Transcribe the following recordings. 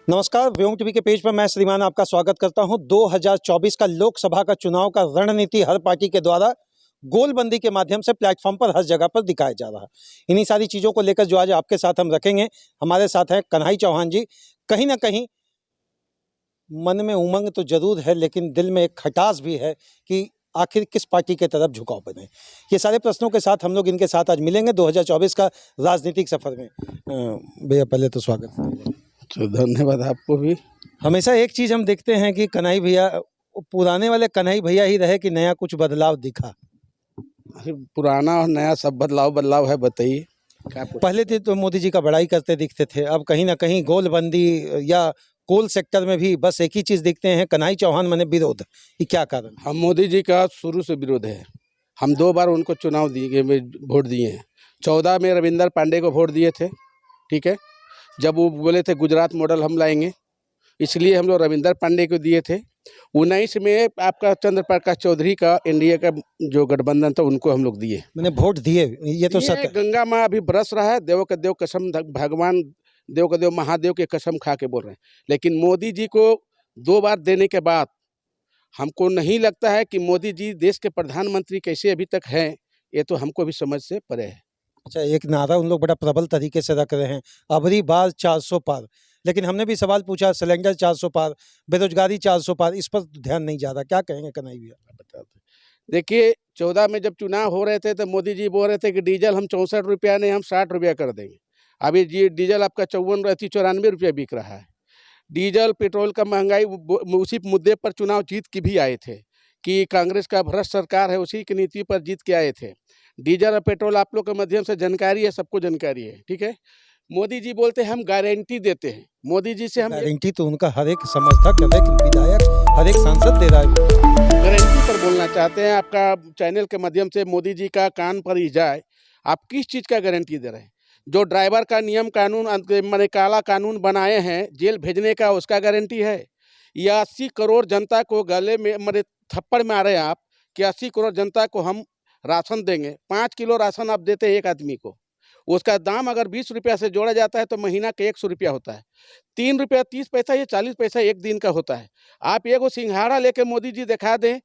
नमस्कार, व्योम टीवी के पेज पर मैं श्रीमान आपका स्वागत करता हूं। 2024 का लोकसभा का चुनाव का रणनीति हर पार्टी के द्वारा गोलबंदी के माध्यम से प्लेटफॉर्म पर हर जगह पर दिखाया जा रहा है। इन्हीं सारी चीज़ों को लेकर जो आज आपके साथ हम रखेंगे, हमारे साथ हैं कन्हई चौहान जी। कहीं ना कहीं मन में उमंग तो जरूर है, लेकिन दिल में एक खटास भी है कि आखिर किस पार्टी के तरफ झुकाव बने। ये सारे प्रश्नों के साथ हम लोग इनके साथ आज मिलेंगे 2024 का राजनीतिक सफर में। भैया पहले तो स्वागत। तो धन्यवाद आपको भी। हमेशा एक चीज हम देखते हैं कि कन्हई भैया पुराने वाले कन्हई भैया ही रहे कि नया कुछ बदलाव दिखा। अरे पुराना और नया सब बदलाव है, बताइए क्या पहले तो मोदी जी का बड़ाई करते दिखते थे, अब कहीं ना कहीं गोलबंदी या कोल सेक्टर में भी बस एक ही चीज दिखते हैं, कन्हई चौहान माने विरोध। ये क्या कारण? हम मोदी जी का शुरू से विरोध है। हम 2 बार उनको चुनाव दिए, वोट दिए हैं। 14 में रविंदर पांडे को वोट दिए थे, ठीक है, जब वो बोले थे गुजरात मॉडल हम लाएंगे, इसलिए हम लोग रविंदर पांडे को दिए थे। 19 में आपका चंद्र प्रकाश चौधरी का एनडीए का जो गठबंधन था उनको हम लोग दिए। मैंने वोट दिए, ये तो सत्य। गंगा माँ अभी बरस रहा है, देव का देव कसम, भगवान देव का देव महादेव के कसम खा के बोल रहे हैं। लेकिन मोदी जी को 2 बार देने के बाद हमको नहीं लगता है कि मोदी जी देश के प्रधानमंत्री कैसे अभी तक हैं, ये तो हमको भी समझ से परे है। अच्छा, एक नारा उन लोग बड़ा प्रबल तरीके से रख रहे हैं, अबरी बार 400 पार। लेकिन हमने भी सवाल पूछा, सिलेंडर 400 पार, बेरोजगारी 400 पार, इस पर ध्यान नहीं जा रहा। क्या कहेंगे कन्हई भैया? देखिए, 14 में जब चुनाव हो रहे थे तो मोदी जी बोल रहे थे कि डीजल हम 64 रुपया नहीं, हम 60 रुपया कर देंगे। अभी जी डीजल आपका 94 रुपया बिक रहा है। डीजल पेट्रोल का महंगाई, उसी मुद्दे पर चुनाव जीत के भी आए थे कि कांग्रेस का भ्रष्ट सरकार है, उसी की नीति पर जीत के आए थे। डीजल और पेट्रोल आप लोग के माध्यम से जानकारी है, सबको जानकारी है, ठीक है। मोदी जी बोलते हैं हम गारंटी देते हैं। मोदी जी से हम गारंटी तो उनका हर एक समर्थक, हर एक विधायक, हर एक सांसद दे रहा है। गारंटी पर बोलना चाहते हैं, आपका चैनल के माध्यम से मोदी जी का कान पर ही जाए। आप किस चीज़ का गारंटी दे रहे हैं? जो ड्राइवर का नियम कानून मैंने काला कानून बनाए हैं जेल भेजने का, उसका गारंटी है? या 80 करोड़ जनता को गले में मेरे थप्पड़ मारे आप कि 80 करोड़ जनता को हम राशन देंगे। 5 किलो राशन आप देते हैं एक आदमी को, उसका दाम अगर 20 रुपया से जोड़ा जाता है तो महीना का 100 रुपया होता है। 3 रुपया 30 पैसा या 40 पैसा एक दिन का होता है। आप एगो सिंघाड़ा लेके मोदी जी दिखा दें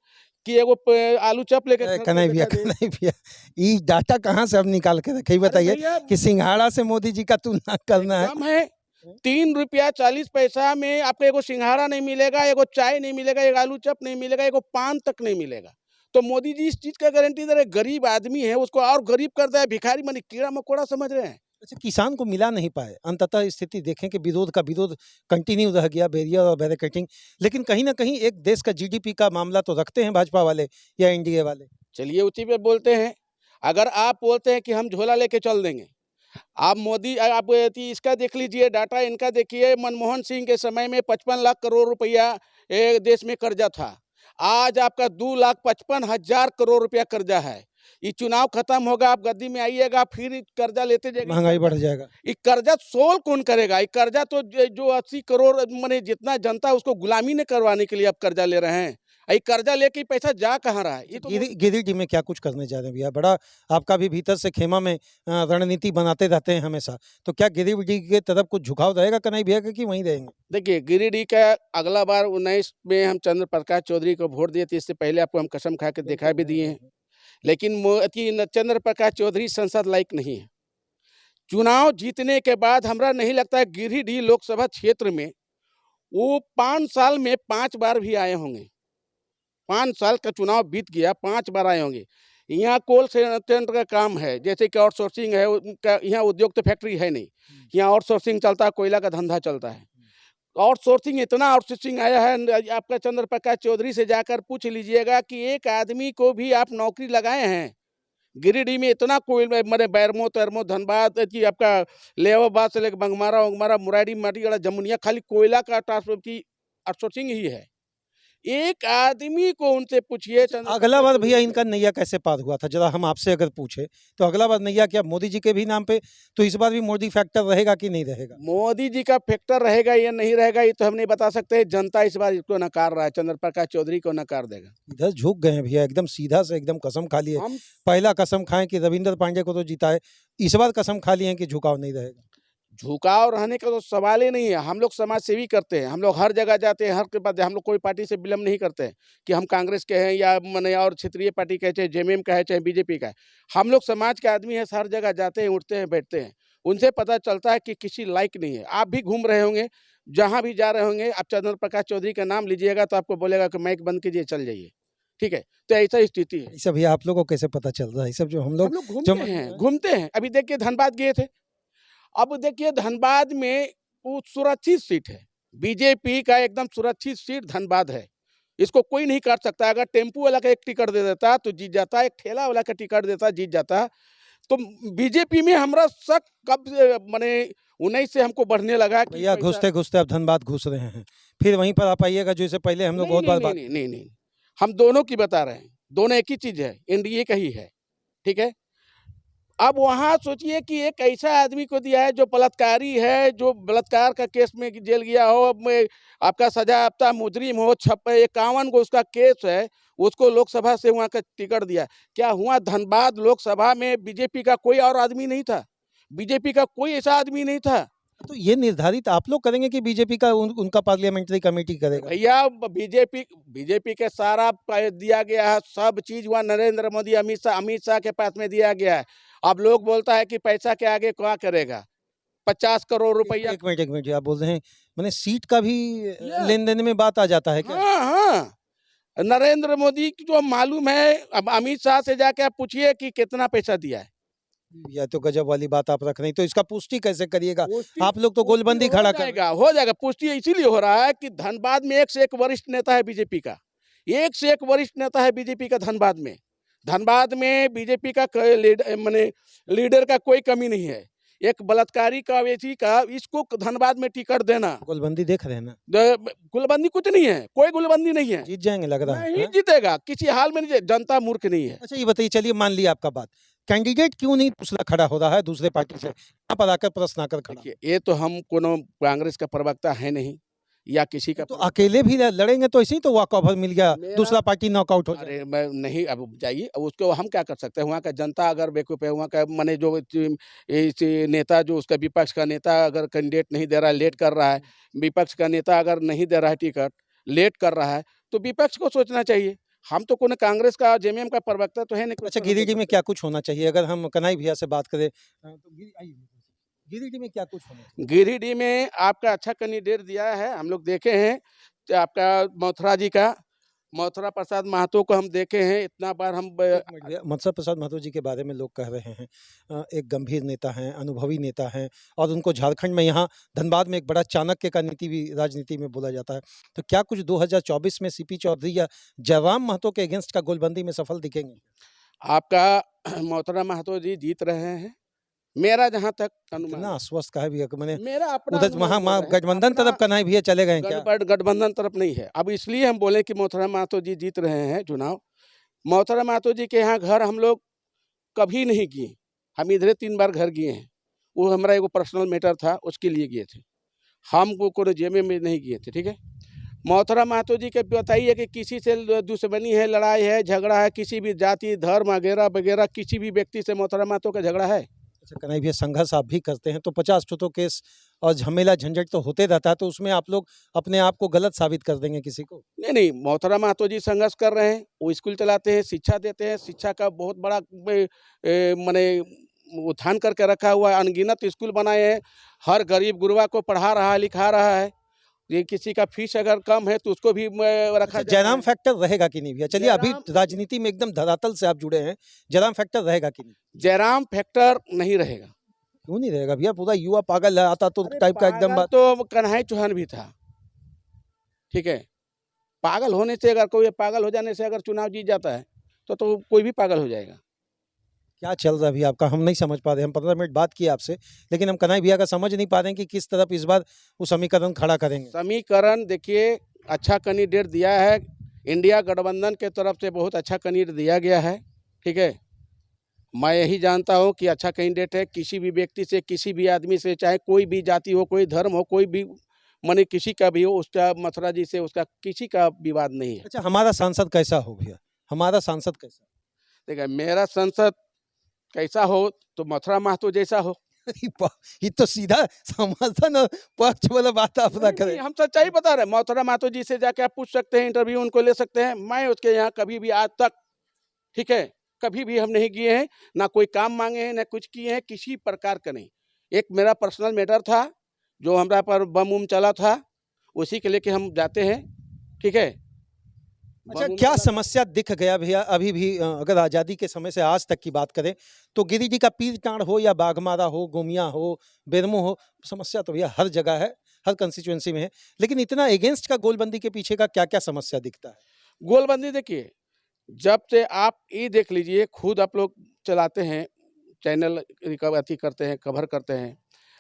कि एगो आलू चप लेके। कन्हई भैया ये डाटा कहाँ से अब निकाल के रखे, बताइए कि सिंघाड़ा से मोदी जी का तुलना करना है। 3 रुपया 40 पैसा में आपको एगो सिंघाड़ा नहीं मिलेगा, एगो चाय नहीं मिलेगा, एक आलू चप नहीं मिलेगा, एगो पान तक नहीं मिलेगा। तो मोदी जी इस चीज का गारंटी दे रहे। गरीब आदमी है उसको और गरीब कर दे, भिखारी माने कीड़ा मकोड़ा समझ रहे हैं। अच्छा, किसान को मिला नहीं पाए। अंततः स्थिति देखें कि विरोध का विरोध कंटिन्यू रह गया, बैरियर और बैरिकेडिंग। लेकिन कहीं ना कहीं एक देश का जीडीपी का मामला तो रखते हैं भाजपा वाले या एनडीए वाले। चलिए उसी पे बोलते हैं। अगर आप बोलते हैं कि हम झोला लेके चल देंगे, आप मोदी आप इसका देख लीजिए, डाटा इनका देखिए। मनमोहन सिंह के समय में 55 लाख करोड़ रुपया देश में कर्जा था। आज आपका 2,55,000 करोड़ रुपया कर्जा है। ये चुनाव खत्म होगा, आप गद्दी में आइएगा, फिर कर्जा लेते जाएंगे, महंगाई बढ़ जाएगा। ये कर्जा सोल्व कौन करेगा? ये कर्जा तो जो 80 करोड़ माने जितना जनता है उसको गुलामी ने करवाने के लिए आप कर्जा ले रहे हैं। ये कर्जा लेके पैसा जा कहाँ रहा है? ये तो गिरिडीह में क्या कुछ करने जा रहे हैं भैया? बड़ा आपका भी भीतर से खेमा में रणनीति बनाते रहते हैं हमेशा, तो क्या गिरिडीह की तरफ कुछ झुकाव रहेगा कन्हई भैया कि वहीं रहेंगे? देखिए, गिरिडीह का अगला बार 19 में हम चंद्र प्रकाश चौधरी को वोट दिए थे, इससे पहले आपको हम कसम खा के दिखा भी दिए हैं। लेकिन चंद्र प्रकाश चौधरी संसद लायक नहीं है। चुनाव जीतने के बाद हमरा नहीं लगता है गिरिडीह लोकसभा क्षेत्र में वो 5 साल में 5 बार भी आए होंगे। 5 साल का चुनाव बीत गया, 5 बार आए होंगे। यहाँ कोल सेंटर का काम है, जैसे कि आउटसोर्सिंग है उनका। यहाँ उद्योग तो फैक्ट्री है नहीं, यहाँ आउटसोर्सिंग चलता है, कोयला का धंधा चलता है। आउटसोर्सिंग, इतना आउटसोर्सिंग आया है। आपका चंद्र प्रकाश चौधरी से जाकर पूछ लीजिएगा कि एक आदमी को भी आप नौकरी लगाए हैं गिरिडीह में? इतना कोई मैंने बैरमो तरमो धनबाद की आपका लेवाबाद से लेकर बंगमारा उंगमारा मुरारी माटीगढ़ जमुनिया, खाली कोयला का ट्रांसपोर्ट की आउटसोर्सिंग ही है। एक आदमी को उनसे पूछिए। अगला बार भैया इनका नैया कैसे पार हुआ था, जरा हम आपसे अगर पूछे तो अगला बार नैया क्या मोदी जी के भी नाम पे? तो इस बार भी मोदी फैक्टर रहेगा कि नहीं रहेगा? मोदी जी का फैक्टर रहेगा या नहीं रहेगा ये तो हम नहीं बता सकते। जनता इस बार इसको नकार रहा है, चंद्र प्रकाश चौधरी को नकार देगा। इधर झुक गए हैं भैया, एकदम सीधा से एकदम कसम खा लिए। पहला कसम खाएं कि रविंद्र पांडे को तो जिताए, इस बार कसम खा ली है कि झुकाव नहीं रहेगा। झुकाव रहने का तो सवाल ही नहीं है। हम लोग समाज सेवी करते हैं, हम लोग हर जगह जाते हैं, हर के बाद हम लोग कोई पार्टी से विलम्ब नहीं करते हैं कि हम कांग्रेस के हैं या मने और क्षेत्रीय पार्टी का है, चाहे जेएमएम का है, चाहे बीजेपी का है। हम लोग समाज के आदमी हैं, हर जगह जाते हैं, उठते हैं, बैठते हैं। उनसे पता चलता है कि किसी लायक नहीं है। आप भी घूम रहे होंगे, जहाँ भी जा रहे होंगे, आप चंद्र प्रकाश चौधरी का नाम लीजिएगा तो आपको बोलेगा कि माइक बंद कीजिए, चल जाइए। ठीक है, तो ऐसा स्थिति है। ये सब ये आप लोगों को कैसे पता चल रहा है? ये सब जो हम हम लोग लोग जो घूमते हैं। अभी देखिए धनबाद गए थे। अब देखिए धनबाद में वो सुरक्षित सीट है। बीजेपी का एकदम सुरक्षित सीट धनबाद है। इसको कोई नहीं काट सकता। अगर टेम्पू वाला का एक टिकट दे देता तो जीत जाता, एक ठेला वाला का टिकट देता जीत जाता। तो बीजेपी में हमरा शक कब से मने 19 से हमको बढ़ने लगा कि भैया पैसा घुसते-घुसते अब धनबाद घुस रहे हैं। फिर वहीं पर आप आइएगा जो इससे पहले हम लोग नहीं, बहुत नहीं, बार नहीं, बात नहीं, नहीं, नहीं। हम दोनों की बता रहे हैं। दोनों एक ही चीज़ है, एनडीए का ही है। ठीक है? अब वहाँ सोचिए कि एक ऐसा आदमी को दिया है जो बलात्कारी है, जो बलात्कार का केस में जेल गया हो, अब में आपका सजायाफ्ता मुजरिम हो, 51 गो उसका केस है, उसको लोकसभा से वहाँ का टिकट दिया। क्या हुआ धनबाद लोकसभा में बीजेपी का कोई और आदमी नहीं था? बीजेपी का कोई ऐसा आदमी नहीं था। तो ये निर्धारित आप लोग करेंगे कि बीजेपी का उनका पार्लियामेंट्री कमेटी करेगा? भैया बीजेपी बीजेपी के सारा दिया गया है, सब चीज़ वहाँ नरेंद्र मोदी, अमित शाह के पास में दिया गया है। अब लोग बोलता है कि पैसा के आगे क्या करेगा? 50 करोड़ रुपया। एक मिनट आप बोल रहे हैं माने सीट का भी यस। लेन-देन में बात आ जाता है क्या? हाँ, हाँ। नरेंद्र मोदी की जो मालूम है, अब अमित शाह से जाके आप पूछिए कि कितना पैसा दिया है। या तो गजब वाली बात आप रख रहे हैं, तो इसका पुष्टि कैसे करिएगा? पुष्टि आप लोग तो गोलबंदी पुष्टि खड़ा हो कर रहे हैं। जाएगा, हो जाएगा। पुष्टि इसीलिए हो रहा है कि धनबाद में एक से एक वरिष्ठ नेता है बीजेपी का। एक से एक वरिष्ठ नेता है बीजेपी का धनबाद में। धनबाद में बीजेपी का माने लीडर का कोई कमी नहीं है। एक बलात्कारी का व्यक्ति का इसको धनबाद में टिकट देना, गोलबंदी देख रहे हैं ना? गुलबंदी कुछ नहीं है, कोई गुलबंदी नहीं है। जीत जाएंगे लग रहा है। नहीं हाँ? जीतेगा, किसी हाल में नहीं। जनता मूर्ख नहीं है। अच्छा ये बताइए, चलिए मान लिया आपका बात, कैंडिडेट क्यों नहीं दूसरा खड़ा हो रहा है दूसरे पार्टी से? यहाँ पर आकर प्रश्न आकर खड़ा। देखिए ये तो हम कोनो कांग्रेस का प्रवक्ता है नहीं या किसी का तो प्रवक्ता। अकेले भी लड़ेंगे तो ऐसे ही तो वॉकओवर मिल गया, मेरा- दूसरा पार्टी नॉकआउट हो जाए। अरे मैं नहीं, अब जाइए, अब उसको हम क्या कर सकते हैं? वहाँ का जनता अगर बेवकूफ़ है, वहाँ का माने जो इस नेता जो उसका विपक्ष का नेता अगर कैंडिडेट नहीं दे रहा है, लेट कर रहा है, विपक्ष का नेता अगर नहीं दे रहा है टिकट, लेट कर रहा है, तो विपक्ष को सोचना चाहिए। हम तो कोनो कांग्रेस का जेएमएम का प्रवक्ता तो है नहीं। अच्छा गिरिडीह में क्या कुछ होना चाहिए अगर हम कन्हैया भैया से बात करें तो गिरिडीह में क्या कुछ होना चाहिए? गिरिडीह में आपका अच्छा कैंडिडेट दिया है, हम लोग देखे हैं। तो आपका मथुरा जी का, मथुरा प्रसाद महतो को हम देखे हैं इतना बार हम एक मिनट भैया, मत्स्य प्रसाद महतो जी के बारे में लोग कह रहे हैं एक गंभीर नेता हैं, अनुभवी नेता हैं और उनको झारखंड में यहाँ धनबाद में एक बड़ा चाणक्य का नीति भी राजनीति में बोला जाता है। तो क्या कुछ 2024 में सीपी चौधरी या जयराम महतो के अगेंस्ट का गोलबंदी में सफल दिखेंगे? आपका मथुरा महतो जी जीत रहे हैं, मेरा जहाँ तक अनुमान इतना है। आश्वस्त कहा भैया कि मैंने मेरा अपना उधर अनुमान वहाँ बोल रहे हैं। गठबंधन अपना तरफ कन्हैया भैया चले गए हैं क्या? गठबंधन तरफ नहीं है। अब इसलिए हम बोले कि मथुरा महतो जी जीत रहे हैं चुनाव। मथुरा महतो जी के यहाँ घर हम लोग कभी नहीं किए। हम इधरे 3 बार घर गए हैं। वो हमारा एगो पर्सनल मैटर था, उसके लिए गए थे। हम वो कोनो जेएमएम में नहीं गए थे, ठीक है? मथुरा महतो जी के बताइए कि किसी से दुश्मनी है, लड़ाई है, झगड़ा है, किसी भी जाति, धर्म वगैरह किसी भी व्यक्ति से मथुरा महतो का झगड़ा है? अच्छा कन्हैया भैया संघर्ष आप भी करते हैं तो 50 तो केस और झमेला झंझट तो होते रहता है, तो उसमें आप लोग अपने आप को गलत साबित कर देंगे किसी को? नहीं, मथुरा महतो जी संघर्ष कर रहे हैं, वो स्कूल चलाते हैं, शिक्षा देते हैं, शिक्षा का बहुत बड़ा माने उत्थान करके रखा हुआ है, अनगिनत स्कूल बनाए हैं, हर गरीब गुरबा को पढ़ा रहा है, लिखा रहा है। ये किसी का फीस अगर कम है तो उसको भी रखा अच्छा जा रहा जयराम है। फैक्टर रहेगा कि नहीं भैया? चलिए अभी जयराम- राजनीति में एकदम धरातल से आप जुड़े हैं, जयराम फैक्टर रहेगा कि नहीं? जयराम फैक्टर नहीं रहेगा। क्यों नहीं रहेगा भैया? पूरा युवा पागल है, आता तो टाइप का एकदम पागल बात। तो कन्हैया चौहान भी था, ठीक है? पागल होने से अगर कोई पागल हो जाने से अगर चुनाव जीत जाता है तो कोई भी पागल हो जाएगा। क्या चल रहा है भैया आपका? हम नहीं समझ पा रहे, हम 15 मिनट बात किए आपसे, लेकिन हम कन्हैया भैया का समझ नहीं पा रहे हैं कि किस तरफ इस बार वो समीकरण खड़ा करेंगे। समीकरण देखिए, अच्छा कैंडिडेट दिया है, इंडिया गठबंधन के तरफ से बहुत अच्छा कैंडिडेट दिया गया है, ठीक है? मैं यही जानता हूँ कि अच्छा कैंडिडेट है। किसी भी व्यक्ति से, किसी भी आदमी से, चाहे कोई भी जाति हो, कोई धर्म हो, कोई भी माने किसी का भी हो, उसका मथुरा जी से उसका किसी का विवाद नहीं है। अच्छा हमारा सांसद कैसा हो भैया? हमारा सांसद कैसा? देखिए मेरा सांसद कैसा हो तो मथुरा महतो जैसा हो। ये तो सीधा समर्थन और पक्ष वाला बात आप ना नहीं, करें। हम सच्चाई बता रहे हैं। मथुरा महतो जी से जाके आप पूछ सकते हैं, इंटरव्यू उनको ले सकते हैं। मैं उसके यहाँ कभी भी आज तक, ठीक है, कभी भी हम नहीं किए हैं, ना कोई काम मांगे हैं, ना कुछ किए हैं, किसी प्रकार का नहीं। एक मेरा पर्सनल मैटर था, जो हमरा पर बम उम चला था, उसी के लेके हम जाते हैं, ठीक है। अच्छा, बम उम क्या चला था। समस्या दिख गया भैया अभी भी? अगर आज़ादी के समय से आज तक की बात करें तो गिरिडीह का पीरटांड़ हो या बाघमारा हो, गोमिया हो, बेरमो हो, समस्या तो भैया हर जगह है, हर कंस्टिट्यूएंसी में है। लेकिन इतना अगेंस्ट का गोलबंदी के पीछे का क्या-क्या समस्या दिखता है? गोलबंदी देखिए, जब से आप ये देख लीजिए, खुद आप लोग चलाते हैं, चैनल अथी करते हैं, कवर करते हैं,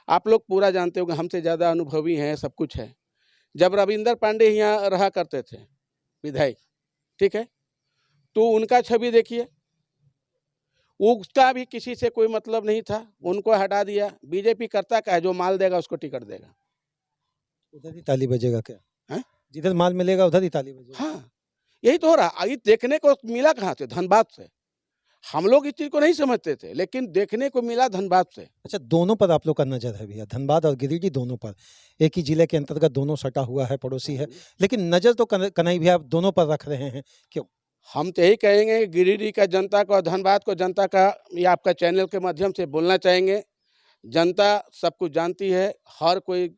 आप लोग पूरा जानते हो कि हमसे ज़्यादा अनुभवी हैं, सब कुछ है। जब रविंदर पांडे यहाँ रहा करते थे विधायक, ठीक है, तो उनका छवि देखिए, उसका भी किसी से कोई मतलब नहीं था, उनको हटा दिया। बीजेपी करता क्या है, जो माल देगा उसको टिकट देगा। उधर ही ताली बजेगा क्या? हैं? जिधर माल मिलेगा उधर ही ताली बजेगा। हाँ, यही तो हो रहा। ये देखने को मिला कहाँ से? धनबाद से। हम लोग इस चीज़ को नहीं समझते थे, लेकिन देखने को मिला धनबाद से। अच्छा, दोनों पर आप लोग का नज़र है भैया, धनबाद और गिरिडीह दोनों पर। एक ही जिले के अंतर्गत दोनों सटा हुआ है, पड़ोसी है। लेकिन नज़र तो कन्हई भैया आप दोनों पर रख रहे हैं, क्यों? हम तो यही कहेंगे कि गिरिडीह का जनता को और धनबाद को जनता का, ये आपका चैनल के माध्यम से बोलना चाहेंगे। जनता सब कुछ जानती है, हर कोई,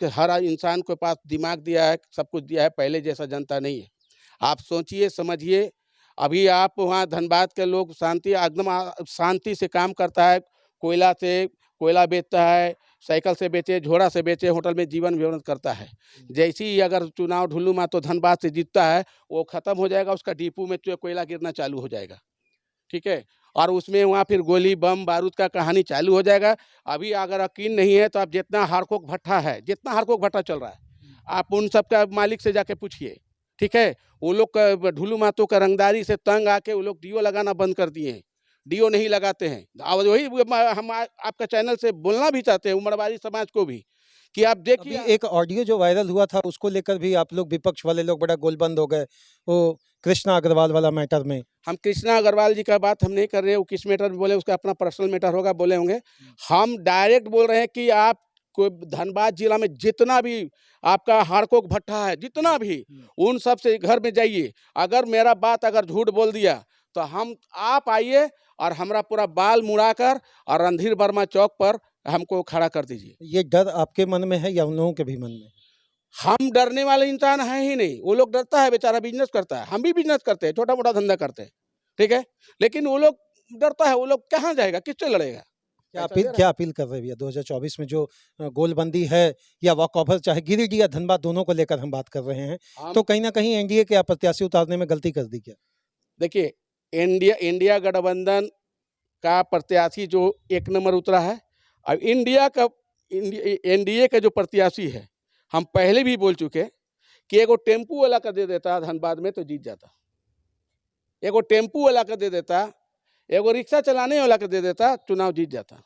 हर इंसान के पास दिमाग दिया है, सब कुछ दिया है, पहले जैसा जनता नहीं है। आप सोचिए, समझिए, अभी आप वहाँ धनबाद के लोग शांति एकदम शांति से काम करता है, कोयला बेचता है, साइकिल से बेचे, झोड़ा से बेचे, होटल में जीवन व्यापन करता है। जैसे ही अगर चुनाव ढुल्लू महतो धनबाद से जीतता है, वो खत्म हो जाएगा, उसका डिपो में कोयला गिरना चालू हो जाएगा, ठीक है, और उसमें वहाँ फिर गोली बम बारूद का कहानी चालू हो जाएगा। अभी अगर यकीन नहीं है तो आप जितना हारकोक भट्टा है, जितना हारकोक भट्टा चल रहा है, आप उन सब का मालिक से जाके पूछिए, ठीक है। वो लोग का ढुल्लू महतो का रंगदारी से तंग आके वो लोग डीओ लगाना बंद कर दिए हैं, डीओ नहीं लगाते हैं। और वही हम आपका चैनल से बोलना भी चाहते हैं उमरवादी समाज को भी, कि आप अभी देखिए। एक ऑडियो जो वायरल हुआ था उसको लेकर भी आप लोग, विपक्ष वाले लोग, बड़ा गोलबंद हो गए, वो कृष्णा अग्रवाल वाला मैटर में। हम कृष्णा अग्रवाल जी का बात हम नहीं कर रहे, वो किस मैटर में बोले, उसका अपना पर्सनल मैटर होगा, बोले होंगे। हम डायरेक्ट बोल रहे हैं कि आप कोई धनबाद जिला में जितना भी आपका हारकोक भट्टा है, जितना भी, उन सब से घर में जाइए। अगर मेरा बात अगर झूठ बोल दिया तो हम, आप आइए और हमारा पूरा बाल मुड़ाकर और रणधीर वर्मा चौक पर हमको खड़ा कर दीजिए। ये डर आपके मन में है या उन लोगों के भी मन में? हम डरने वाले इंसान हैं ही नहीं। वो लोग डरता है, बेचारा बिजनेस करता है, हम भी बिजनेस करते हैं, छोटा मोटा धंधा करते हैं, ठीक है, लेकिन वो लोग डरता है, वो लोग कहाँ जाएगा, किससे लड़ेगा? क्या अपील कर रहे हैं भैया 2024 में जो गोलबंदी है या वॉक ओवर, चाहे गिरिडीह या धनबाद, दोनों को लेकर हम बात कर रहे हैं, तो कहीं ना कहीं एनडीए के प्रत्याशी उतारने में गलती कर दी क्या? देखिए, इंडिया गठबंधन का प्रत्याशी जो एक नंबर उतरा है, और एनडीए का जो प्रत्याशी है, हम पहले भी बोल चुके कि एगो टेम्पू वाला का दे देता धनबाद में तो जीत जाता, एगो टेम्पू वाला का दे देता, एगो रिक्शा चलाने वाला का दे देता, चुनाव जीत जाता,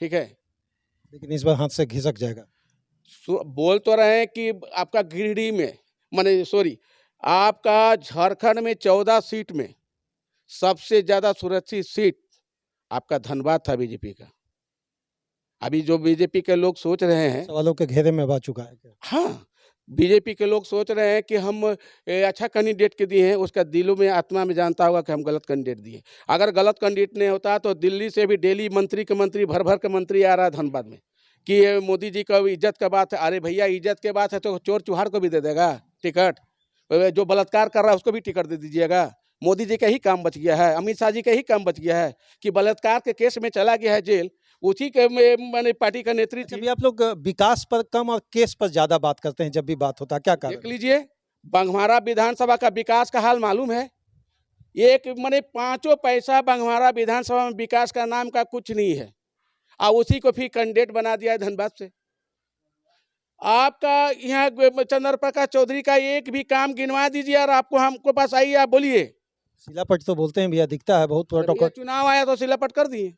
ठीक है। लेकिन इस बार हाथ से घिसक जाएगा। बोल तो रहे हैं कि आपका गिरिडीह में, माने सॉरी, आपका झारखंड में 14 सीट में सबसे ज्यादा सुरक्षित सीट आपका धनबाद था बीजेपी का। अभी जो बीजेपी के लोग सोच रहे हैं, सवालों के घेरे में आ चुका है क्या? हाँ, बीजेपी के लोग सोच रहे हैं कि हम अच्छा कैंडिडेट के दिए हैं, उसका दिलों में आत्मा में जानता होगा कि हम गलत कैंडिडेट दिए। अगर गलत कैंडिडेट नहीं होता तो दिल्ली से भी डेली मंत्री भर भर के मंत्री आ रहा है धनबाद में कि ये मोदी जी का इज्जत का बात है। अरे भैया, इज्जत के बात है तो चोर चुहार को भी दे देगा टिकट, जो बलात्कार कर रहा है उसको भी टिकट दे दीजिएगा। मोदी जी का ही काम बच गया है, अमित शाह जी का ही काम बच गया है कि बलात्कार के केस में चला गया है जेल, उसी के मैंने पार्टी का नेतृत्व। जब आप लोग विकास पर कम और केस पर ज्यादा बात करते हैं, जब भी बात होता है, क्या कारण? देख लीजिए, बंघमारा विधानसभा का विकास का हाल मालूम है। एक मैंने 5 पैसा बंघमारा विधानसभा में विकास का नाम का कुछ नहीं है, और उसी को फिर कैंडिडेट बना दिया है धनबाद से। आपका यहाँ चंद्र प्रकाश चौधरी का एक भी काम गिनवा दीजिए और आपको, हमको पास आइए, आप बोलिए। शिलापट तो बोलते हैं भैया, दिखता है बहुत प्रोटोकॉल। चुनाव आया तो शिलापट कर दिए।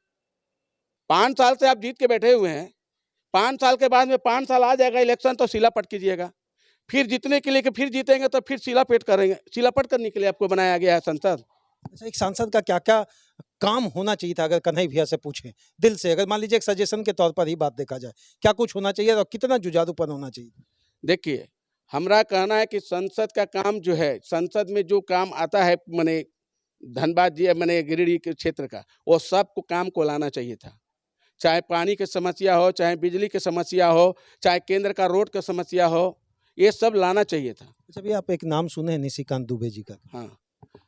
5 साल से आप जीत के बैठे हुए हैं, 5 साल के बाद में 5 साल आ जाएगा इलेक्शन तो शिलापट कीजिएगा। फिर जीतने के लिए कि फिर जीतेंगे तो फिर शिलापट करेंगे। शिलापट करने के लिए आपको बनाया गया है संसद। अच्छा, एक सांसद का क्या क्या काम होना चाहिए था, अगर कन्हैया भैया से पूछें दिल से, अगर मान लीजिए एक सजेशन के तौर पर ही बात देखा जाए, क्या कुछ होना चाहिए और कितना जुझारूपन होना चाहिए? देखिए, हमारा कहना है कि संसद का काम जो है, संसद में जो काम आता है माने धनबाद जी माने गिरिडीह के क्षेत्र का, वो सबको काम को लाना चाहिए था। चाहे पानी की समस्या हो, चाहे बिजली की समस्या हो, चाहे केंद्र का रोड की समस्या हो, ये सब लाना चाहिए था। अच्छा भैया, आप एक नाम सुने हैं निशिकांत दुबे जी का? हाँ।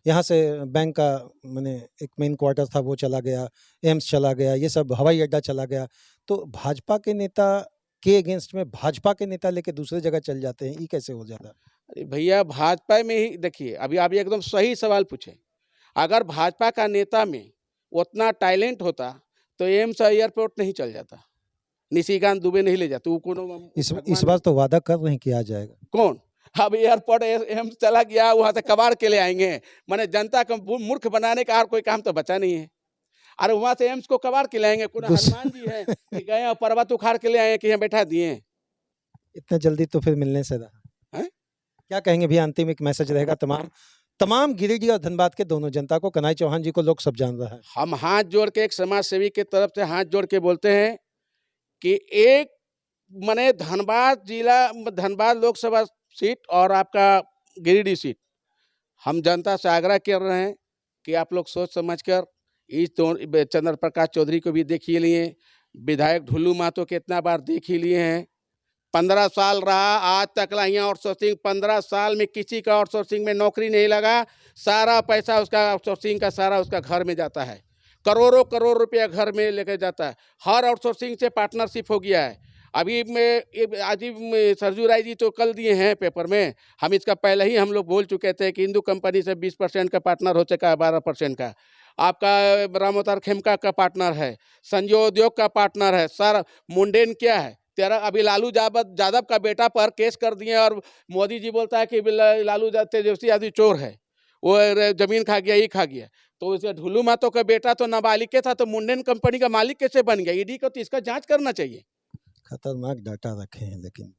यहाँ से बैंक का मैंने एक मेन क्वार्टर था वो चला गया, एम्स चला गया, ये सब हवाई अड्डा चला गया। तो भाजपा के नेता के अगेंस्ट में भाजपा के नेता लेके दूसरी जगह चल जाते हैं, ये कैसे हो जाता है? अरे भैया, भाजपा में ही देखिए, अभी आप एकदम सही सवाल पूछे। अगर भाजपा का नेता में उतना टैलेंट होता तो एम्स एयरपोर्ट नहीं चल जाता, निशिकांत दुबे नहीं ले जाते। वो इस बार तो वादा कर रहे हैं कि आ जाएगा। कौन? अब एयरपोर्ट एम्स चला गया, वहां से कबाड़ के ले आएंगे। माने जनता को मूर्ख बनाने का और कोई काम तो बचा नहीं है। अरे वहां से एम्स को कबाड़ के ले आएंगे। हनुमान जी है कि गए और पर्वत उखाड़ के ले आए कि यहाँ बैठा दिए। इतना जल्दी तो फिर मिलने से रहा है? क्या कहेंगे भैया, अंतिम एक मैसेज रहेगा तमाम गिरिडीह और धनबाद के दोनों जनता को? कन्हैया चौहान जी को लोग सब जान रहा है। हम हाथ जोड़ के एक समाज सेवी के तरफ से हाथ जोड़ के बोलते हैं कि एक माने धनबाद लोकसभा सीट और आपका गिरिडीह सीट, हम जनता से आग्रह कर रहे हैं कि आप लोग सोच समझकर इस चंद्र प्रकाश चौधरी को भी देख ही लिए, विधायक ढुल्लू महतो कितना बार देख ही लिए हैं। 15 साल रहा, आज तक यहाँ आउटसोर्सिंग, 15 साल में किसी का आउटसोर्सिंग में नौकरी नहीं लगा। सारा पैसा उसका आउटसोर्सिंग का सारा उसका घर में जाता है, करोड़ों करोड़ रुपया घर में लेकर जाता है। हर आउटसोर्सिंग से पार्टनरशिप हो गया है। अभी आज ही सरजू राय जी तो कल दिए हैं पेपर में, हम इसका पहले ही हम लोग बोल चुके थे कि हिंदू कंपनी से 20% का पार्टनर हो चुका है, 12% का आपका रामोतार खेमका का पार्टनर है, संजय उद्योग का पार्टनर है। सर मुंडेन क्या है तेरा? अभी लालू यादव का बेटा पर केस कर दिए और मोदी जी बोलता है कि लालू तेजस्वी यादव चोर है, वो जमीन खा गया, ये खा गया। तो इसे ढुल्लू महतो का बेटा तो नाबालिग के था, तो मुंडेन कंपनी का मालिक कैसे बन गया? ईडी को तो इसका जांच करना चाहिए। खतरनाक डाटा रखे हैं, लेकिन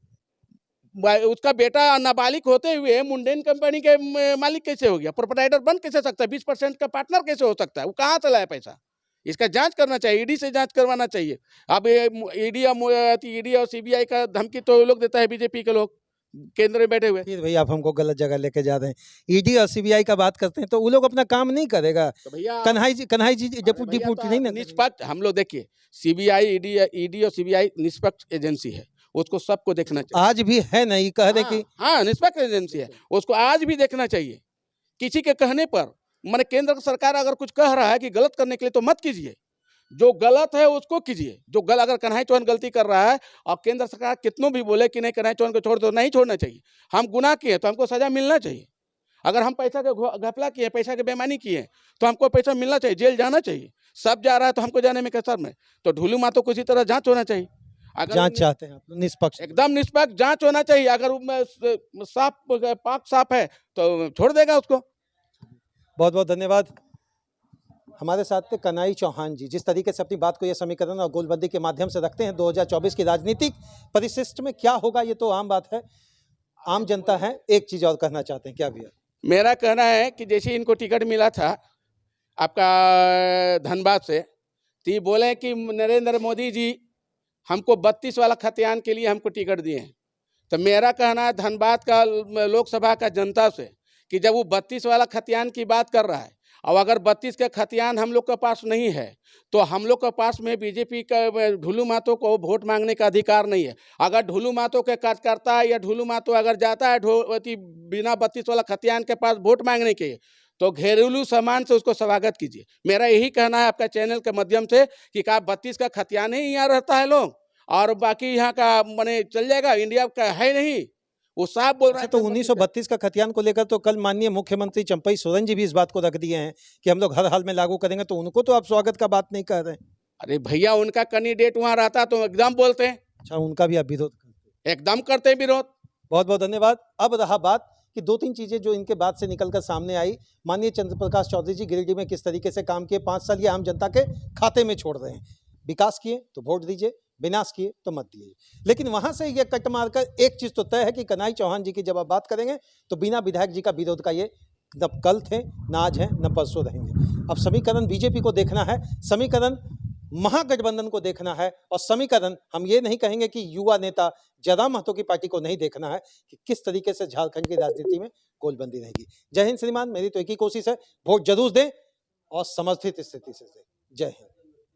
उसका बेटा नाबालिग होते हुए मुंडेन कंपनी के मालिक कैसे हो गया? प्रोप्राइटर बन कैसे सकता है? 20% का पार्टनर कैसे हो सकता है? वो कहाँ से लाया पैसा? इसका जांच करना चाहिए, ईडी से जांच करवाना चाहिए। अब ईडी और सीबीआई का धमकी तो लोग देता है बीजेपी के लोग केंद्र में बैठे हुए। फिर भाई आप हमको गलत जगह लेके जा रहे हैं। ईडी और सीबीआई का बात करते हैं तो वो लोग अपना काम नहीं करेगा। तो भैया कन्हैया जी डिप्टी नहीं ना निष्पक्ष, हम लोग देखिए सीबीआई ईडी और सीबीआई निष्पक्ष एजेंसी है, उसको सबको देखना चाहिए। आज भी है ना, ये कह रहे कि हाँ निष्पक्ष एजेंसी है, उसको आज भी देखना चाहिए। किसी के कहने पर माने केंद्र सरकार अगर कुछ कह रहा है कि गलत करने के लिए, तो मत कीजिए। जो गलत है उसको कीजिए। जो अगर कन्हैया चौहान गलती कर रहा है और केंद्र सरकार कितनों भी बोले कि नहीं कन्हैया चौहान को छोड़ दो, नहीं छोड़ना चाहिए। हम गुनाह किए तो हमको सजा मिलना चाहिए। अगर हम पैसा के घपला किए, पैसा के बेईमानी किए, तो हमको पैसा मिलना चाहिए, जेल जाना चाहिए। सब जा रहा है तो हमको जाने में कैसा में? तो ढुल्लू महतो को इसी तरह जांच होना चाहिए। अगर जांच चाहते हैं आप निष्पक्ष, एकदम निष्पक्ष जांच होना चाहिए। अगर साफ पाक साफ है तो छोड़ देगा उसको। बहुत बहुत धन्यवाद। हमारे साथ थे कन्हैया चौहान जी। जिस तरीके से अपनी बात को यह समीकरण और गोलबंदी के माध्यम से रखते हैं, 2024 की राजनीतिक परिशिष्ट में क्या होगा ये तो आम बात है, आम जनता है। एक चीज और कहना चाहते हैं, क्या भैया? मेरा कहना है कि जैसे इनको टिकट मिला था आपका धनबाद से, तो ये बोले कि नरेंद्र मोदी जी हमको 32 वाला खतियान के लिए हमको टिकट दिए हैं। तो मेरा कहना है धनबाद का लोकसभा का जनता से कि जब वो 32 वाला खतियान की बात कर रहा है, और अगर 32 का खतियान हम लोग के पास नहीं है, तो हम लोग के पास में बीजेपी का ढुल्लू महतो को वोट मांगने का अधिकार नहीं है। अगर ढुल्लू महतो के कार्यकर्ता या ढुल्लू महतो अगर जाता है बिना 32 वाला खतियान के पास वोट मांगने के, तो घरेलू सामान से उसको स्वागत कीजिए। मेरा यही कहना है आपका चैनल के माध्यम से कि क्या 32 का खतियान ही यहाँ रहता है लोग, और बाकी यहाँ का माने चल जाएगा, इंडिया का है नहीं। वो साफ बोल रहा है। तो 1932 का खतियान को लेकर तो कल माननीय मुख्यमंत्री चंपई सोरेन जी भी इस बात को रख दिए हैं कि हम लोग हर हाल में लागू करेंगे, तो उनको तो आप स्वागत का बात नहीं कर रहे हैं। अरे भैया, उनका कैंडिडेट वहाँ रहता तो एकदम बोलते हैं। अच्छा, उनका भी आप विरोध करते हैं? एकदम करते हैं विरोध। बहुत बहुत धन्यवाद। अब रहा बात कि 2-3 चीजें जो इनके बाद से निकलकर सामने आई। माननीय चंद्र प्रकाश चौधरी जी गिरिडीह में किस तरीके से काम किए, 5 साल ये आम जनता के खाते में छोड़ रहे हैं। विकास किए तो वोट दीजिए, विनाश किए तो मत दीजिए। लेकिन वहां से ये कट मारकर एक चीज तो तय है कि कन्हैया चौहान जी की जब आप बात करेंगे तो बिना विधायक जी का विरोध का ये न कल थे, न आज हैं, न परसों रहेंगे। अब समीकरण बीजेपी को देखना है, समीकरण महागठबंधन को देखना है, और समीकरण हम ये नहीं कहेंगे कि युवा नेता जयराम महतो की पार्टी को नहीं देखना है कि किस तरीके से झारखंड की राजनीति में गोलबंदी रहेगी। जय हिंद श्रीमान, मेरी तो एक ही कोशिश है, वोट जरूर दें और समर्थित स्थिति से दें। जय हिंद।